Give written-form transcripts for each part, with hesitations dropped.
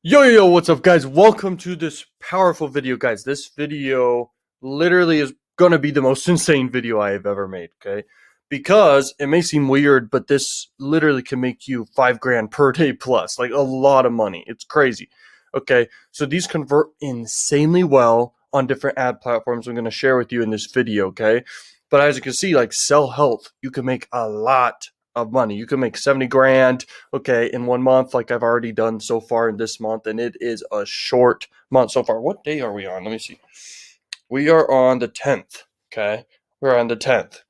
Yo, what's up, guys? Welcome to this powerful video, guys. This video literally is gonna be the most insane video I have ever made, okay? Because it may seem weird, but this literally can make you 5 grand per day plus, like a lot of money. It's crazy, okay? So these convert insanely well on different ad platforms I'm gonna share with you in this video, okay? But as you can see, like Sell Health, you can make a lot of money. You can make 70 grand, okay, in 1 month, like I've already done so far in this month, and it is a short month so far. What day are we on? Let me see. We are on the 10th, okay? We're on the 10th.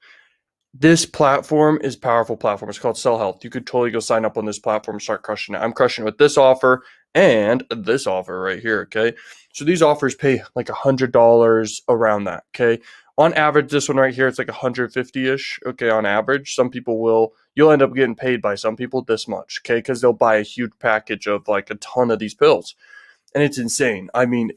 This platform is a powerful platform. It's called Sell Health. You could totally go sign up on this platform and start crushing it. I'm crushing it with this offer and this offer right here, okay? So these offers pay like $100 around that, okay? On average, this one right here, it's like 150-ish, okay, on average. Some people you'll end up getting paid by some people this much, okay? Because they'll buy a huge package of like a ton of these pills. And it's insane. I mean,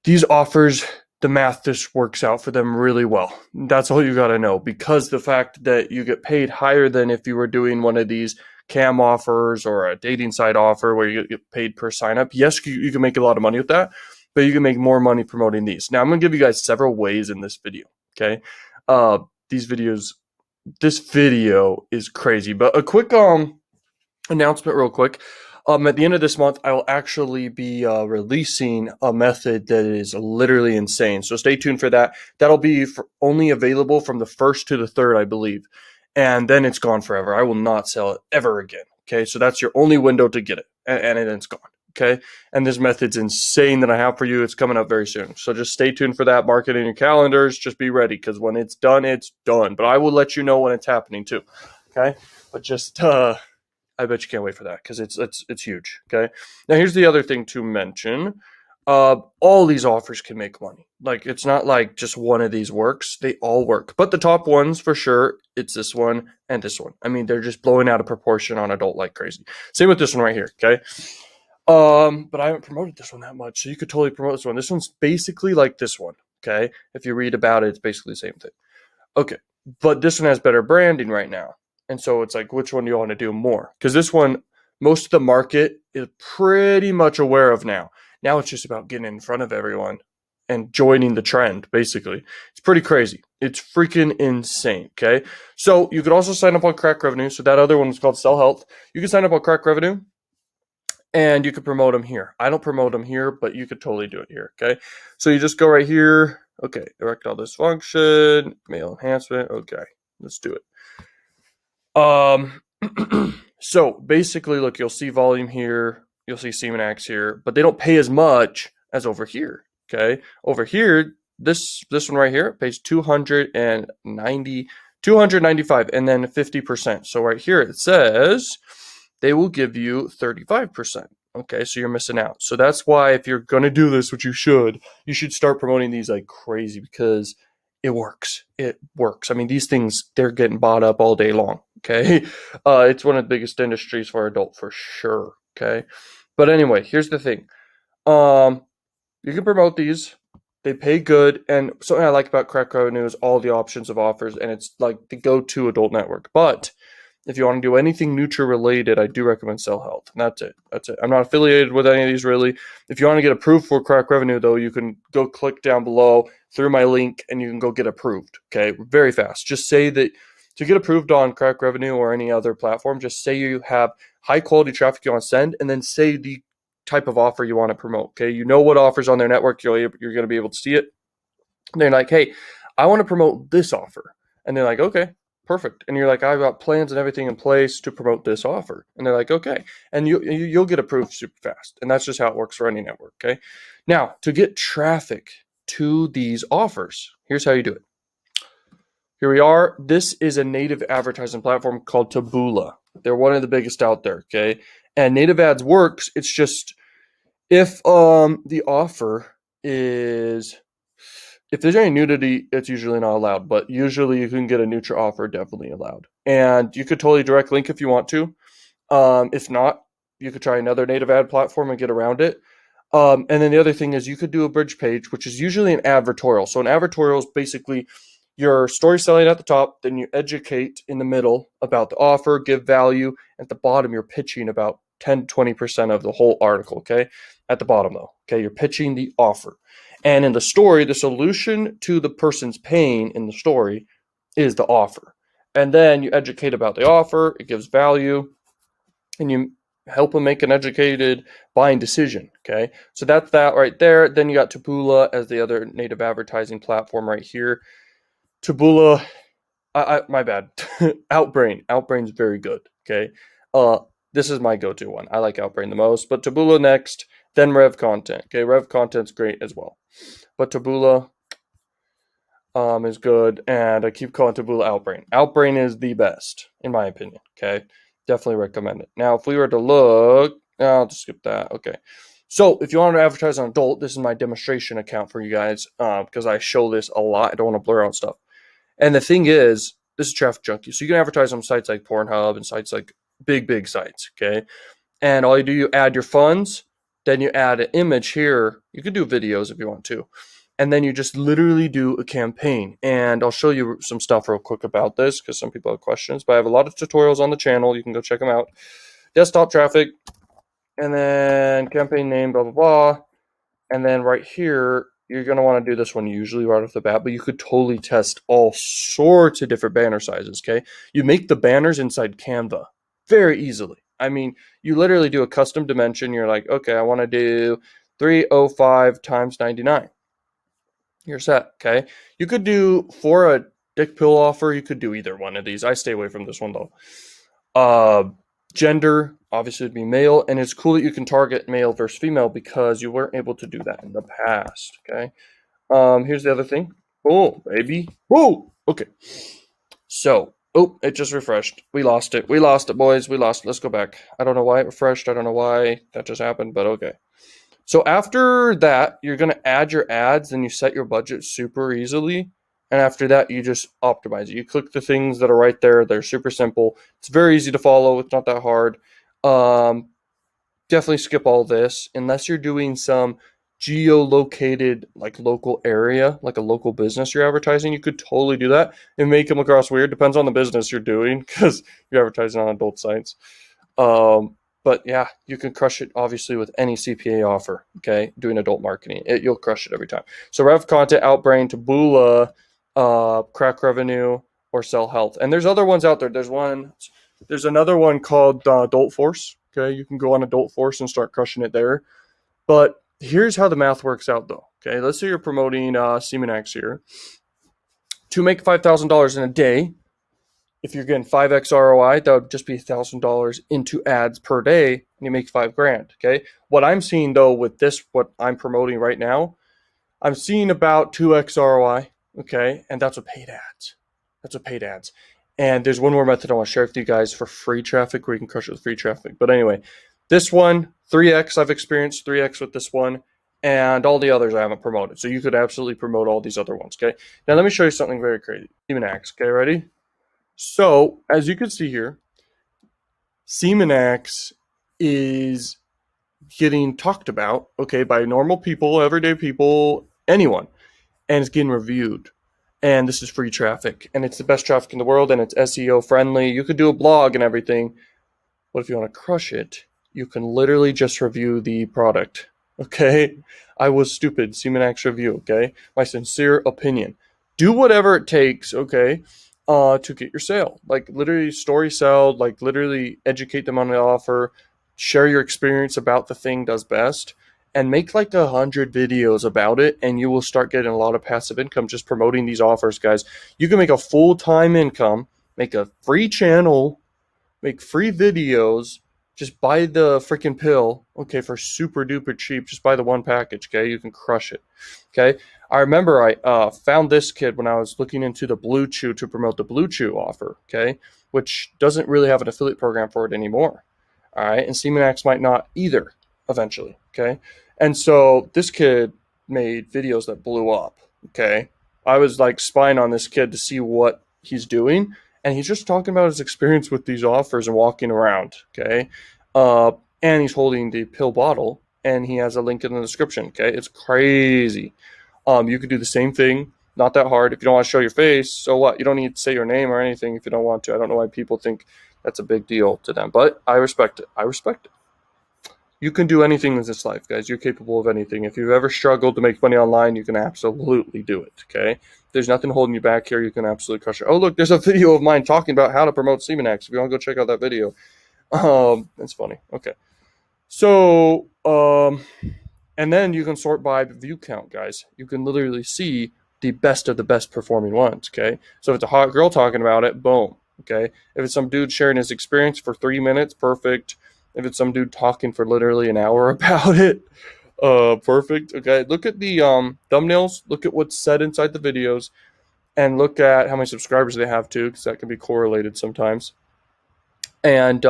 these offers, the math just works out for them really well. That's all you got to know, because the fact that you get paid higher than if you were doing one of these cam offers or a dating site offer where you get paid per sign up. Yes, you can make a lot of money with that, but you can make more money promoting these. Now, I'm going to give you guys several ways in this video, okay? This video is crazy, but a quick announcement real quick. At the end of this month, I will actually be releasing a method that is literally insane. So stay tuned for that. That'll be only available from the 1st to the 3rd, I believe. And then it's gone forever. I will not sell it ever again. Okay, so that's your only window to get it. And then it's gone. Okay, and this method's insane that I have for you. It's coming up very soon. So just stay tuned for that. Mark it in your calendars. Just be ready, because when it's done, it's done. But I will let you know when it's happening too. Okay, but just I bet you can't wait for that, because it's huge. Okay. Now here's the other thing to mention. All these offers can make money. Like, it's not like just one of these works. They all work. But the top ones for sure, it's this one and this one. I mean, they're just blowing out of proportion on adult like crazy. Same with this one right here. Okay. But I haven't promoted this one that much, so you could totally promote this one. This one's basically like this one. Okay. If you read about it, it's basically the same thing. Okay. But this one has better branding right now. And so it's like, which one do you want to do more? Because this one, most of the market is pretty much aware of now. Now it's just about getting in front of everyone and joining the trend, basically. It's pretty crazy. It's freaking insane, okay? So you could also sign up on Crackrevenue. So that other one was called Sell Health. You can sign up on Crackrevenue, and you could promote them here. I don't promote them here, but you could totally do it here, okay? So you just go right here. Okay, erectile dysfunction, male enhancement. Okay, let's do it. So basically, look, you'll see volume here, you'll see semen acts here, but they don't pay as much as over here. Okay, over here, this one right here pays 295, and then 50%. So right here it says they will give you 35%. Okay, so you're missing out. So that's why, if you're gonna do this, which you should start promoting these like crazy, because it works. It works. I mean, these things, they're getting bought up all day long. Okay. It's one of the biggest industries for adult for sure. Okay. But anyway, here's the thing. You can promote these. They pay good. And something I like about Crackrevenue is all the options of offers, and it's like the go-to adult network. But if you want to do anything Nutra related, I do recommend Sell Health. And that's it. That's it. I'm not affiliated with any of these really. If you want to get approved for Crackrevenue, though, you can go click down below through my link, and you can go get approved. Okay, very fast. Just say that to get approved on Crackrevenue or any other platform, just say you have high quality traffic you want to send, and then say the type of offer you want to promote. Okay, you know what offers on their network, you're going to be able to see it. And they're like, hey, I want to promote this offer. And they're like, okay, perfect. And you're like, I've got plans and everything in place to promote this offer. And they're like, okay. And you'll get approved super fast. And that's just how it works for any network. Okay. Now, to get traffic to these offers, here's how you do it. Here we are. This is a native advertising platform called Taboola. They're one of the biggest out there. Okay. And native ads works. It's just if the offer is, if there's any nudity, it's usually not allowed, but usually you can get a Nutra offer definitely allowed. And you could totally direct link if you want to. If not, you could try another native ad platform and get around it. And then the other thing is you could do a bridge page, which is usually an advertorial. So an advertorial is basically your story selling at the top, then you educate in the middle about the offer, give value. At the bottom, you're pitching about 10, 20% of the whole article, okay? At the bottom though, okay? You're pitching the offer. And in the story, the solution to the person's pain in the story is the offer. And then you educate about the offer, it gives value, and you help them make an educated buying decision, okay? So that's that right there. Then you got Taboola as the other native advertising platform right here. Taboola, my bad. Outbrain. Outbrain's very good, okay? This is my go-to one. I like Outbrain the most, but Taboola next, then Rev Content. Okay, Rev Content's great as well. But Taboola is good, and I keep calling Taboola Outbrain. Outbrain is the best, in my opinion, okay? Definitely recommend it. Now, if we were to look, I'll just skip that, okay. So, if you want to advertise on adult, this is my demonstration account for you guys, because I show this a lot. I don't want to blur out stuff. And the thing is, this is Traffic Junkie. So you can advertise on sites like Pornhub and sites like big sites, okay? And all you do, you add your funds, then you add an image here. You can do videos if you want to. And then you just literally do a campaign. And I'll show you some stuff real quick about this because some people have questions. But I have a lot of tutorials on the channel. You can go check them out. Desktop traffic, and then campaign name, blah, blah, blah. And then right here, you're going to want to do this one usually right off the bat, but you could totally test all sorts of different banner sizes, okay? You make the banners inside Canva very easily. I mean, you literally do a custom dimension. You're like, okay, I want to do 305 times 99. You're set, okay? You could do, for a dick pill offer, you could do either one of these. I stay away from this one, though. Gender, obviously, would be male, and it's cool that you can target male versus female because you weren't able to do that in the past, okay? Here's the other thing. Oh, baby. Whoa! Okay. So, oh, it just refreshed. We lost it. We lost it, boys. We lost it. Let's go back. I don't know why it refreshed. I don't know why that just happened, but okay. So after that, you're going to add your ads, and you set your budget super easily. And after that, you just optimize it. You click the things that are right there. They're super simple. It's very easy to follow. It's not that hard. Definitely skip all this unless you're doing some geolocated, like local area, like a local business you're advertising. You could totally do that and make them across weird. Depends on the business you're doing because you're advertising on adult sites. But yeah, you can crush it obviously with any CPA offer. Okay, doing adult marketing, you'll crush it every time. So Rev Content, Outbrain, Taboola, Crackrevenue, or Sell Health. And there's other ones out there. There's another one called Adult Force. Okay, you can go on Adult Force and start crushing it there. But here's how the math works out, though. Okay, let's say you're promoting Semenax here. To make $5,000 in a day, if you're getting 5x ROI, that would just be $1,000 into ads per day, and you make $5,000. Okay, what I'm seeing though with this, what I'm promoting right now, I'm seeing about 2x ROI. Okay, and that's with paid ads. That's with paid ads. And there's one more method I want to share with you guys for free traffic where you can crush it with free traffic. But anyway, this one, 3x, I've experienced 3x with this one, and all the others I haven't promoted. So you could absolutely promote all these other ones, okay? Now let me show you something very crazy. Semenax, okay, ready? So, as you can see here, Semenax is getting talked about, okay, by normal people, everyday people, anyone, and it's getting reviewed. And this is free traffic, and it's the best traffic in the world, and it's SEO friendly. You could do a blog and everything, but if you want to crush it, you can literally just review the product, okay? I was stupid. Semenax review, okay? My sincere opinion. Do whatever it takes, okay, to get your sale. Like literally story sell, like literally educate them on the offer, share your experience about the thing does best, and make like 100 videos about it, and you will start getting a lot of passive income just promoting these offers, guys. You can make a full-time income, make a free channel, make free videos, just buy the freaking pill, okay, for super duper cheap. Just buy the one package, okay? You can crush it, okay? I remember I found this kid when I was looking into the Blue Chew to promote the Blue Chew offer, okay, which doesn't really have an affiliate program for it anymore, all right? And Semenax might not either eventually, okay? And so this kid made videos that blew up, okay? I was like spying on this kid to see what he's doing, and he's just talking about his experience with these offers and walking around, okay? And he's holding the pill bottle, and he has a link in the description, okay? It's crazy. You could do the same thing, not that hard. If you don't want to show your face, so what? You don't need to say your name or anything if you don't want to. I don't know why people think that's a big deal to them, but I respect it. I respect it. You can do anything in this life, guys. You're capable of anything. If you've ever struggled to make money online, you can absolutely do it, okay? There's nothing holding you back here. You can absolutely crush it. Oh, look, there's a video of mine talking about how to promote Semenax. If you want to go check out that video. That's funny. Okay. So, and then you can sort by view count, guys. You can literally see the best of the best performing ones, okay? So if it's a hot girl talking about it, boom, okay? If it's some dude sharing his experience for 3 minutes, perfect. If it's some dude talking for literally an hour about it, perfect, okay? Look at the thumbnails. Look at what's said inside the videos. And look at how many subscribers they have, too, because that can be correlated sometimes. And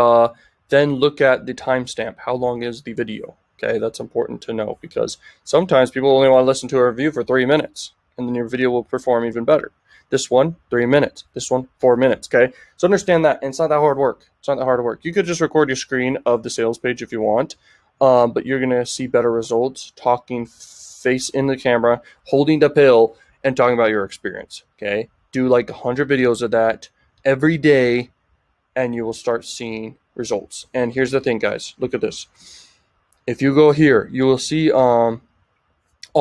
then look at the timestamp. How long is the video? Okay, that's important to know because sometimes people only want to listen to a review for 3 minutes, and then your video will perform even better. This one, 3 minutes. This one, 4 minutes. Okay, so understand that. And it's not that hard work. It's not that hard work. You could just record your screen of the sales page if you want, but you're gonna see better results talking face in the camera, holding the pill, and talking about your experience. Okay, do like 100 videos of that every day, and you will start seeing results. And here's the thing, guys. Look at this. If you go here, you will see all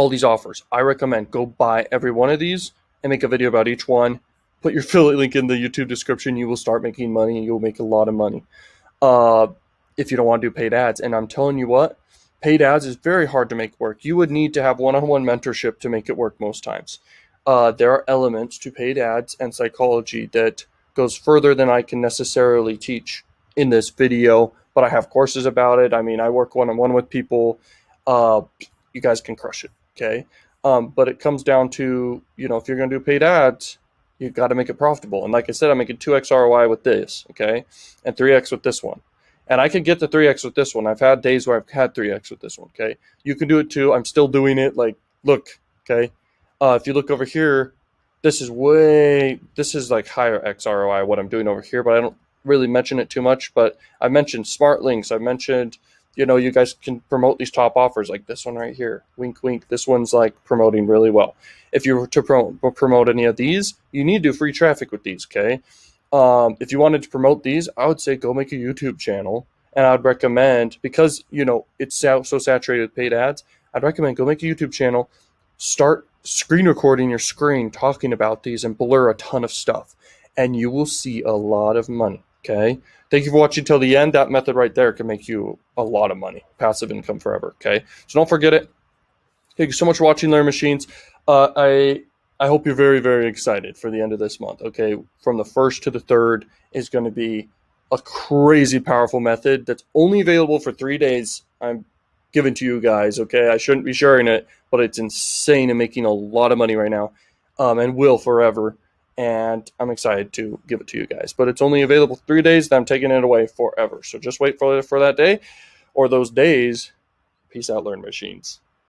these offers. I recommend go buy every one of these and make a video about each one. Put your affiliate link in the YouTube description. You will start making money, and you'll make a lot of money. If you don't want to do paid ads. And I'm telling you what, paid ads is very hard to make work. You would need to have one-on-one mentorship to make it work most times. There are elements to paid ads and psychology that goes further than I can necessarily teach in this video, but I have courses about it. I mean, I work one-on-one with people. You guys can crush it, okay? But it comes down to, if you're going to do paid ads, you got to make it profitable. And like I said, I'm making 2x ROI with this, okay? And 3x with this one. And I could get to 3x with this one. I've had days where I've had 3x with this one, okay? You can do it too. I'm still doing it. Like, look, okay? If you look over here, this is like higher X ROI, what I'm doing over here, but I don't really mention it too much. But I mentioned smart links. I mentioned, you guys can promote these top offers like this one right here. Wink, wink. This one's like promoting really well. If you were to promote any of these, you need to do free traffic with these, okay? If you wanted to promote these, I would say go make a YouTube channel. And I'd recommend, because, it's so saturated with paid ads, I'd recommend go make a YouTube channel, start screen recording your screen talking about these, and blur a ton of stuff, and you will see a lot of money. Okay, thank you for watching till the end. That method right there can make you a lot of money, passive income forever. Okay, so don't forget it. Thank you so much for watching Learn Machines. I hope you're very, very excited for the end of this month. Okay, from the 1st to the 3rd is going to be a crazy powerful method that's only available for 3 days. I'm giving to you guys, okay? I shouldn't be sharing it, but it's insane and making a lot of money right now, and will forever. And I'm excited to give it to you guys. But it's only available 3 days, then I'm taking it away forever. So just wait for that day or those days. Peace out, Learn Machines.